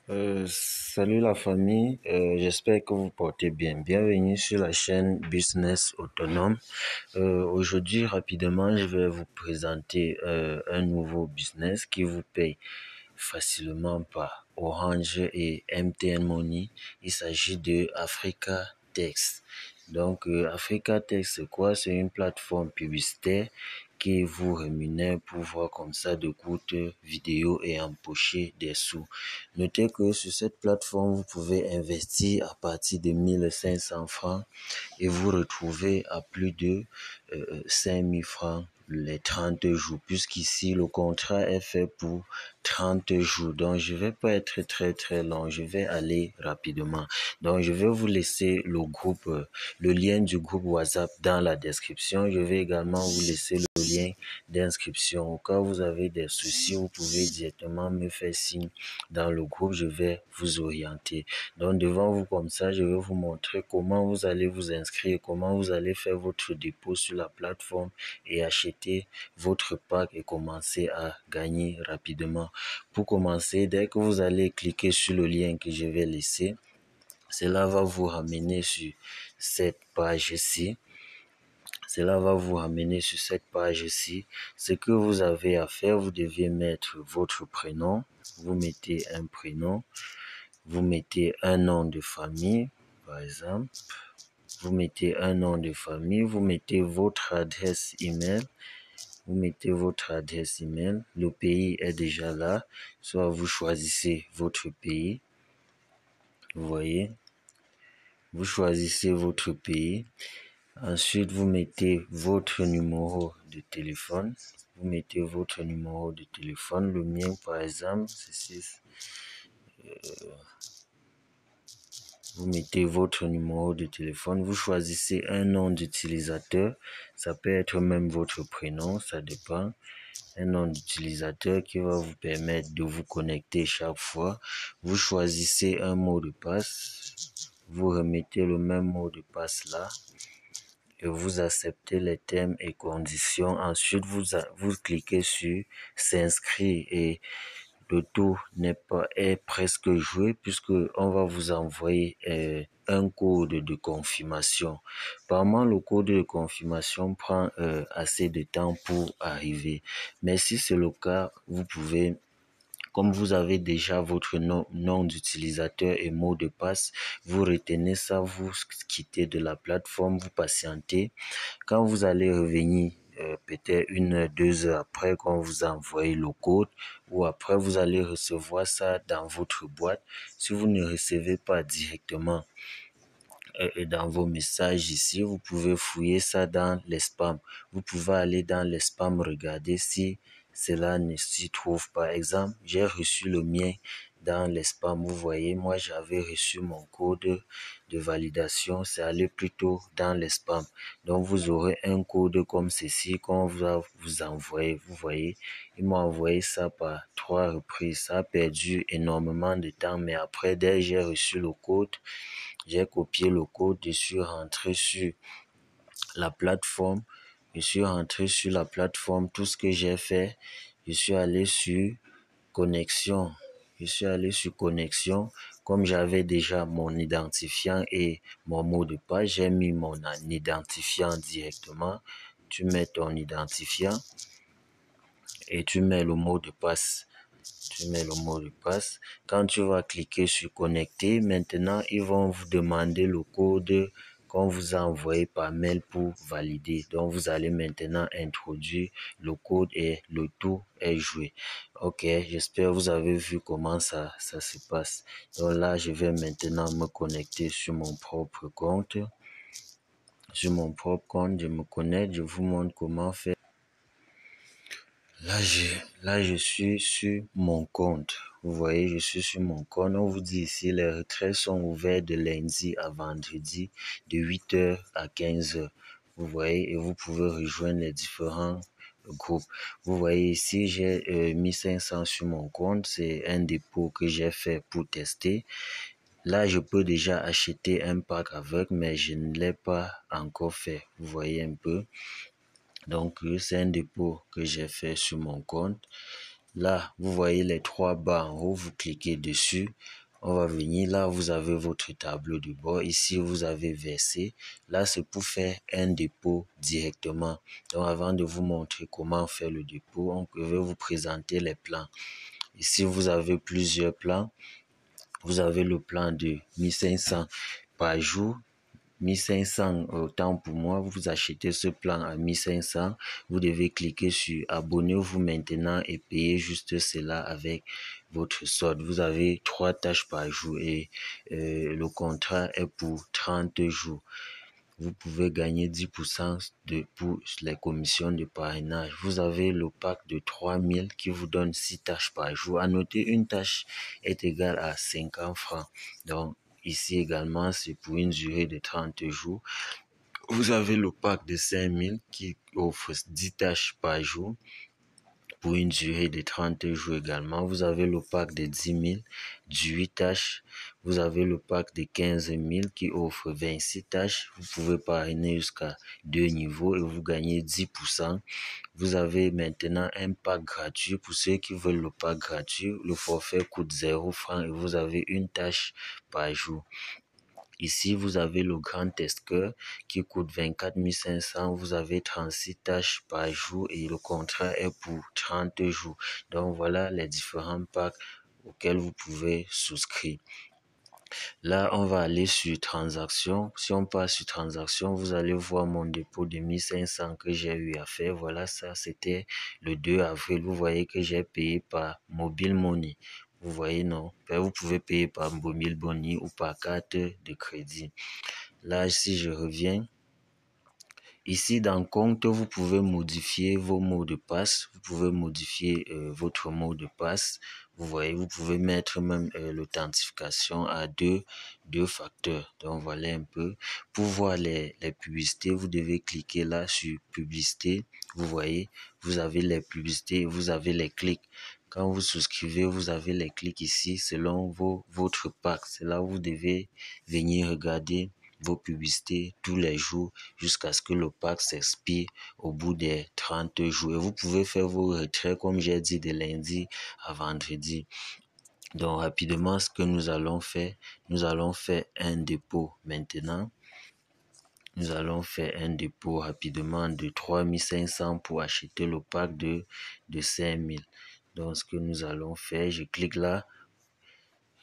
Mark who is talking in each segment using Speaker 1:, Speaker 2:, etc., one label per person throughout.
Speaker 1: Salut la famille, j'espère que vous portez bien. Bienvenue sur la chaîne Business Autonome. Aujourd'hui, rapidement, je vais vous présenter un nouveau business qui vous paye facilement par Orange et MTN Money. Il s'agit de Africa Text. Donc, Africa Text, c'est quoi? C'est une plateforme publicitaire qui vous rémunère pour voir comme ça de courtes vidéos et empocher des sous. Notez que sur cette plateforme, vous pouvez investir à partir de 1500 francs et vous retrouver à plus de 5000 francs les 30 jours, puisqu'ici le contrat est fait pour 30 jours. Donc je vais pas être très long, je vais aller rapidement. Donc je vais vous laisser le lien du groupe WhatsApp dans la description. Je vais également vous laisser le lien d'inscription. Au cas où vous avez des soucis, vous pouvez directement me faire signe dans le groupe, je vais vous orienter. Donc devant vous comme ça, je vais vous montrer comment vous allez vous inscrire, comment vous allez faire votre dépôt sur la plateforme et acheter votre pack et commencer à gagner rapidement. Pour commencer, dès que vous allez cliquer sur le lien que je vais laisser, cela va vous ramener sur cette page-ci. Cela va vous ramener sur cette page-ci. Ce que vous avez à faire, vous devez mettre votre prénom. Vous mettez un prénom. Vous mettez un nom de famille, par exemple. Vous mettez un nom de famille. Vous mettez votre adresse email. Vous mettez votre adresse email. Le pays est déjà là. Soit vous choisissez votre pays. Vous voyez. Vous choisissez votre pays. Ensuite, vous mettez votre numéro de téléphone. Vous mettez votre numéro de téléphone. Le mien, par exemple, c'est 6. Vous mettez votre numéro de téléphone. Vous choisissez un nom d'utilisateur. Ça peut être même votre prénom, ça dépend. Un nom d'utilisateur qui va vous permettre de vous connecter chaque fois. Vous choisissez un mot de passe. Vous remettez le même mot de passe là. Et vous acceptez les termes et conditions. Ensuite, vous cliquez sur s'inscrire et le tour est presque joué puisque on va vous envoyer un code de confirmation. Apparemment, le code de confirmation prend assez de temps pour arriver. Mais si c'est le cas, vous pouvez, comme vous avez déjà votre nom d'utilisateur et mot de passe, vous retenez ça, vous quittez de la plateforme, vous patientez. Quand vous allez revenir, peut-être 1 heure, 2 heures après qu'on vous a envoyé le code, ou après vous allez recevoir ça dans votre boîte. Si vous ne recevez pas directement dans vos messages ici, vous pouvez fouiller ça dans les spams. Vous pouvez aller dans les spams, regarder si cela ne s'y trouve pas. Par exemple, j'ai reçu le mien dans les spams. Vous voyez, moi j'avais reçu mon code de validation, c'est allé plutôt dans les spams. Donc vous aurez un code comme ceci qu'on va vous envoyer. Vous voyez, ils m'ont envoyé ça par 3 reprises. Ça a perdu énormément de temps, mais après, dès que j'ai reçu le code, j'ai copié le code, je suis rentré sur la plateforme. Je suis rentré sur la plateforme. Tout ce que j'ai fait, je suis allé sur connexion. Je suis allé sur connexion. Comme j'avais déjà mon identifiant et mon mot de passe, j'ai mis mon identifiant directement. Tu mets ton identifiant et tu mets le mot de passe. Tu mets le mot de passe. Quand tu vas cliquer sur connecter, maintenant, ils vont vous demander le code qu'on vous a envoyé par mail pour valider. Donc, vous allez maintenant introduire le code et le tout est joué. Ok, j'espère que vous avez vu comment ça se passe. Donc là, je vais maintenant me connecter sur mon propre compte. Sur mon propre compte, je me connecte, je vous montre comment faire. Là, je suis sur mon compte. Vous voyez, je suis sur mon compte. On vous dit ici, les retraits sont ouverts de lundi à vendredi, de 8 heures à 15 heures. Vous voyez, et vous pouvez rejoindre les différents groupes. Vous voyez ici, j'ai 1500 sur mon compte. C'est un dépôt que j'ai fait pour tester. Là, je peux déjà acheter un pack avec, mais je ne l'ai pas encore fait. Vous voyez un peu. Donc, c'est un dépôt que j'ai fait sur mon compte. Là, vous voyez les 3 barres en haut, vous cliquez dessus. On va venir là, vous avez votre tableau de bord. Ici, vous avez versé. Là, c'est pour faire un dépôt directement. Donc, avant de vous montrer comment faire le dépôt, je vais vous présenter les plans. Ici, vous avez plusieurs plans. Vous avez le plan de 1500 par jour. 1500 autant pour moi, vous achetez ce plan à 1500, vous devez cliquer sur abonnez-vous maintenant et payer juste cela avec votre solde. Vous avez 3 tâches par jour et le contrat est pour 30 jours. Vous pouvez gagner 10% pour les commissions de parrainage. Vous avez le pack de 3000 qui vous donne 6 tâches par jour. À noter, une tâche est égale à 50 francs. Donc, ici également, c'est pour une durée de 30 jours. Vous avez le pack de 5000 qui offre 10 tâches par jour pour une durée de 30 jours également. Vous avez le pack de 10 000, 18 tâches. Vous avez le pack de 15 000 qui offre 26 tâches. Vous pouvez parrainer jusqu'à 2 niveaux et vous gagnez 10%. Vous avez maintenant un pack gratuit pour ceux qui veulent le pack gratuit. Le forfait coûte 0 francs et vous avez une tâche par jour. Ici, vous avez le grand test-cœur qui coûte 24 500. Vous avez 36 tâches par jour et le contrat est pour 30 jours. Donc, voilà les différents packs auxquels vous pouvez souscrire. Là, on va aller sur transaction. Si on passe sur transaction, vous allez voir mon dépôt de 1500 que j'ai eu à faire. Voilà, ça, c'était le 2 avril. Vous voyez que j'ai payé par Mobile Money. Vous voyez, non? Vous pouvez payer par Mobile Money ou par carte de crédit. Là, si je reviens, ici dans compte, vous pouvez modifier vos mots de passe. Vous pouvez modifier votre mot de passe. Vous voyez, vous pouvez mettre même l'authentification à deux facteurs. Donc voilà un peu. Pour voir les publicités, vous devez cliquer là sur publicité. Vous voyez, vous avez les publicités, vous avez les clics. Quand vous souscrivez, vous avez les clics ici selon votre pack. C'est là où vous devez venir regarder vos publicités tous les jours jusqu'à ce que le pack s'expire au bout des 30 jours. Et vous pouvez faire vos retraits, comme j'ai dit, de lundi à vendredi. Donc, rapidement, ce que nous allons faire un dépôt maintenant. Nous allons faire un dépôt rapidement de 3500 pour acheter le pack de 5000. Donc, ce que nous allons faire, je clique là,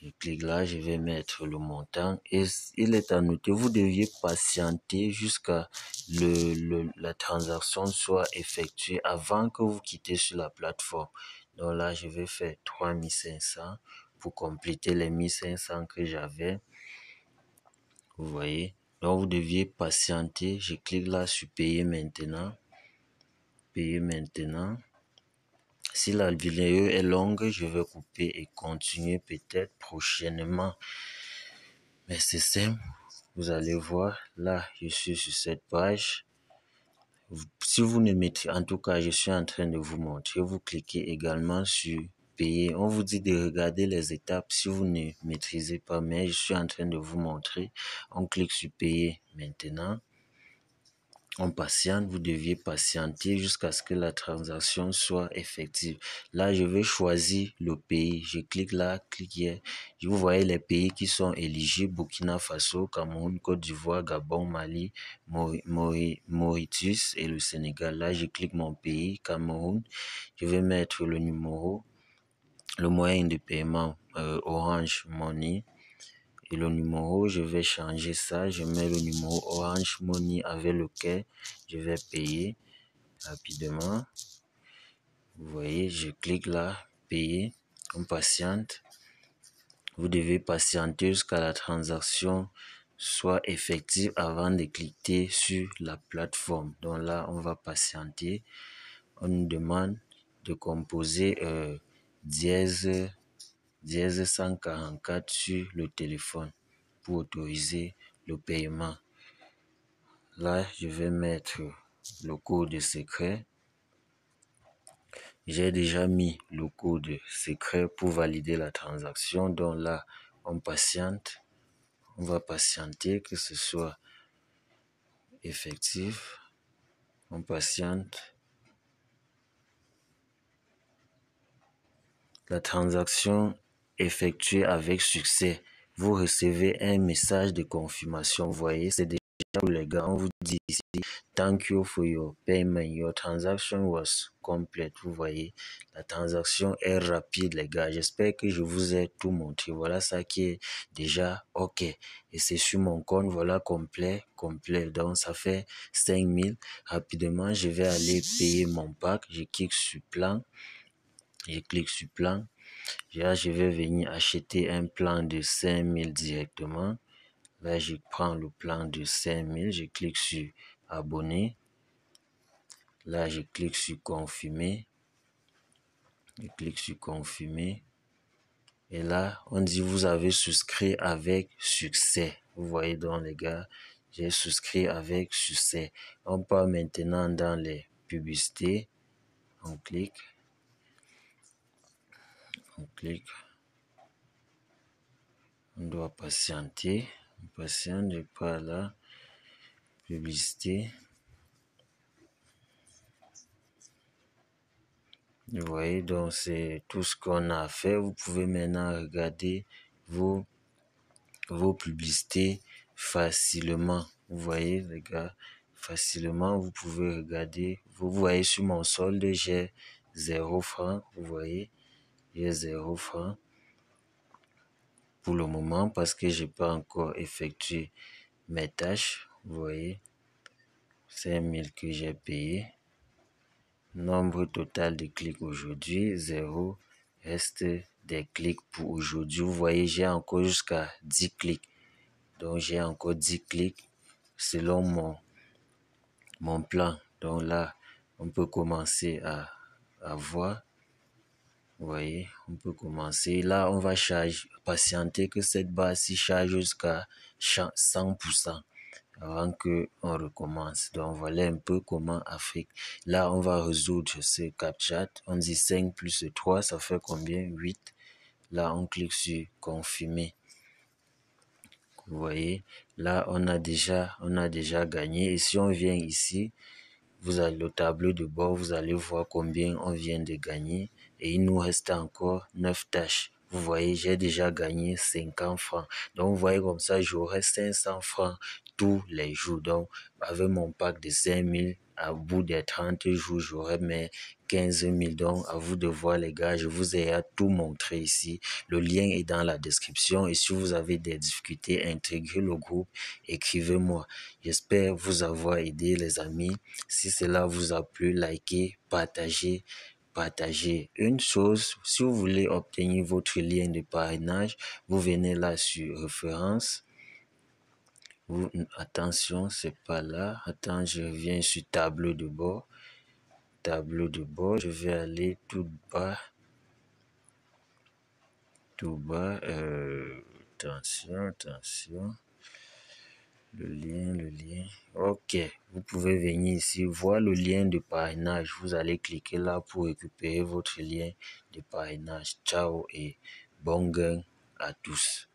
Speaker 1: je vais mettre le montant et il est à noter, vous deviez patienter jusqu'à la transaction soit effectuée avant que vous quittez sur la plateforme. Donc là, je vais faire 3500 pour compléter les 1500 que j'avais. Vous voyez? Donc vous deviez patienter. Je clique là sur payer maintenant. Payer maintenant. Si la vidéo est longue, je vais couper et continuer peut-être prochainement. Mais c'est simple, vous allez voir, là, je suis sur cette page. Si vous ne mettez, en tout cas, je suis en train de vous montrer, vous cliquez également sur payer. On vous dit de regarder les étapes si vous ne maîtrisez pas, mais je suis en train de vous montrer. On clique sur payer maintenant. On patiente, vous deviez patienter jusqu'à ce que la transaction soit effective. Là, je vais choisir le pays. Je clique là, cliquez. Vous voyez les pays qui sont éligibles: Burkina Faso, Cameroun, Côte d'Ivoire, Gabon, Mali, Mauritius et le Sénégal. Là, je clique mon pays, Cameroun. Je vais mettre le numéro, le moyen de paiement, Orange Money. Et le numéro, je vais changer ça. Je mets le numéro Orange Money avec lequel je vais payer rapidement. Vous voyez, je clique là, payer. On patiente. Vous devez patienter jusqu'à la transaction soit effective avant de cliquer sur la plateforme. Donc là, on va patienter. On nous demande de composer dièse 144 sur le téléphone pour autoriser le paiement. Là, je vais mettre le code secret. J'ai déjà mis le code secret pour valider la transaction. Donc là, on patiente. On va patienter que ce soit effectif. On patiente. la transaction effectuée avec succès. Vous recevez un message de confirmation. Vous voyez, c'est déjà pour les gars. On vous dit ici, thank you for your payment. Your transaction was complete. Vous voyez, la transaction est rapide, les gars. J'espère que je vous ai tout montré. Voilà ça qui est déjà OK. Et c'est sur mon compte, voilà, complet. Donc, ça fait 5000. Rapidement, je vais aller payer mon pack. Je clique sur plan. Là, je vais venir acheter un plan de 5000 directement. Là, je prends le plan de 5000. Je clique sur abonner. Là, je clique sur confirmer. Et là, on dit vous avez souscrit avec succès. Vous voyez donc, les gars, j'ai souscrit avec succès. On part maintenant dans les publicités. On clique. On doit patienter. On patiente, je pars là. Publicité. Vous voyez, donc c'est tout ce qu'on a à faire. Vous pouvez maintenant regarder vos publicités facilement. Vous voyez, les gars, facilement, vous pouvez regarder. Vous voyez sur mon solde, j'ai 0 francs. Vous voyez, j'ai 0 francs pour le moment parce que j'ai pas encore effectué mes tâches. Vous voyez, 5000 que j'ai payé. Nombre total de clics aujourd'hui, 0. Reste des clics pour aujourd'hui. Vous voyez, j'ai encore jusqu'à 10 clics. Donc, j'ai encore 10 clics selon mon plan. Donc là, on peut commencer à voir. Vous voyez, on peut commencer. Là, on va patienter que cette barre-ci charge jusqu'à 100%. Avant qu'on recommence. Donc voilà un peu comment Afrique. Là, on va résoudre ce CAPTCHA. On dit 5 plus 3, ça fait combien? 8. Là, on clique sur confirmer. Vous voyez, là, on a déjà gagné. Et si on vient ici, vous avez le tableau de bord, vous allez voir combien on vient de gagner. Et il nous reste encore 9 tâches. Vous voyez, j'ai déjà gagné 50 francs. Donc, vous voyez comme ça, j'aurai 500 francs tous les jours. Donc, avec mon pack de 5000, à bout des 30 jours, j'aurai mes 15 000. Donc, à vous de voir, les gars, je vous ai tout montré ici. Le lien est dans la description. Et si vous avez des difficultés, intégrez le groupe, écrivez-moi. J'espère vous avoir aidé, les amis. Si cela vous a plu, likez, partagez. Une chose, si vous voulez obtenir votre lien de parrainage, vous venez là sur référence. Attention, c'est pas là. Attends, je reviens sur tableau de bord. Je vais aller tout bas. Attention. Le lien. OK. Vous pouvez venir ici, voir le lien de parrainage. Vous allez cliquer là pour récupérer votre lien de parrainage. Ciao et bon gain à tous.